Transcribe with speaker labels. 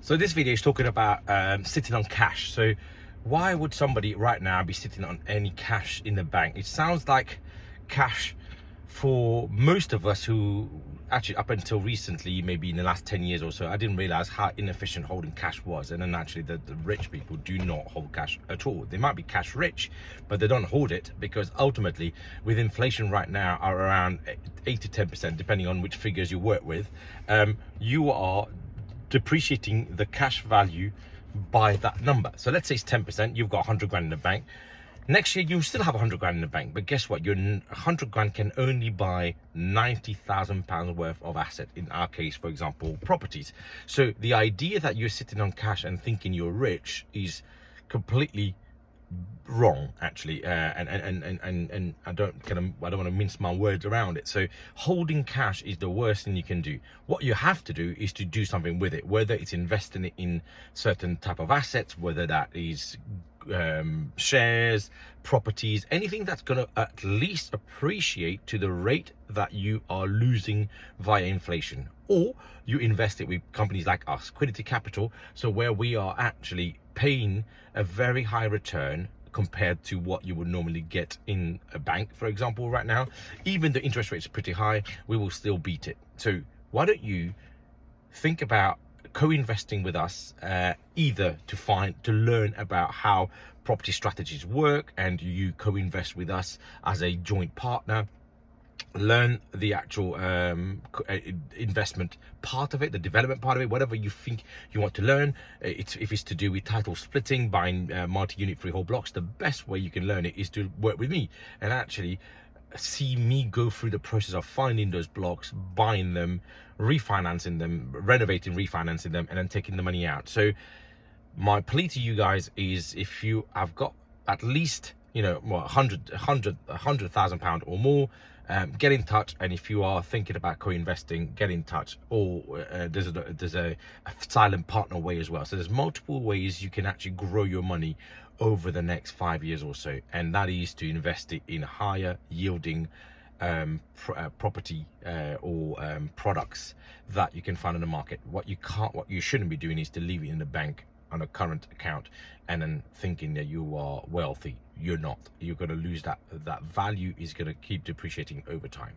Speaker 1: So this video is talking about sitting on cash. So why would somebody right now be sitting on any cash in the bank? It sounds like cash for most of us who actually up until recently, maybe in the last 10 years or so, I didn't realize how inefficient holding cash was. And then actually the rich people do not hold cash at all. They might be cash rich, but they don't hold it because ultimately with inflation right now are around 8 to 10%, depending on which figures you work with, you are depreciating the cash value by that number. So let's say it's 10%, you've got 100 grand in the bank. Next year you still have 100 grand in the bank, but guess what? Your 100 grand can only buy 90,000 pounds worth of asset, in our case, for example, properties. So the idea that you're sitting on cash and thinking you're rich is completely wrong, actually, and I don't want to mince my words around it. So holding cash is the worst thing you can do. What you have to do is to do something with it, whether it's investing it in certain type of assets, whether that is shares, properties, anything that's going to at least appreciate to the rate that you are losing via inflation, or you invest it with companies like us, Quiddity Capital, so where we are actually paying a very high return compared to what you would normally get in a bank. For example, right now, even the interest rate is pretty high, we will still beat it. So why don't you think about co-investing with us, either to learn about how property strategies work, and you co-invest with us as a joint partner, learn the actual investment part of it, the development part of it, whatever you think you want to learn. If it's to do with title splitting, buying multi-unit freehold blocks, the best way you can learn it is to work with me and actually see me go through the process of finding those blocks, buying them, refinancing them, renovating, refinancing them, and then taking the money out. So my plea to you guys is, if you have got at least, you know, what, 100,000 pound or more, get in touch. And if you are thinking about co-investing, get in touch. Or there's a silent partner way as well. So there's multiple ways you can actually grow your money over the next 5 years or so, and that is to invest it in higher yielding property or products that you can find in the market. What you shouldn't be doing is to leave it in the bank on a current account and then thinking that you are wealthy. You're not. You're going to lose that value is going to keep depreciating over time.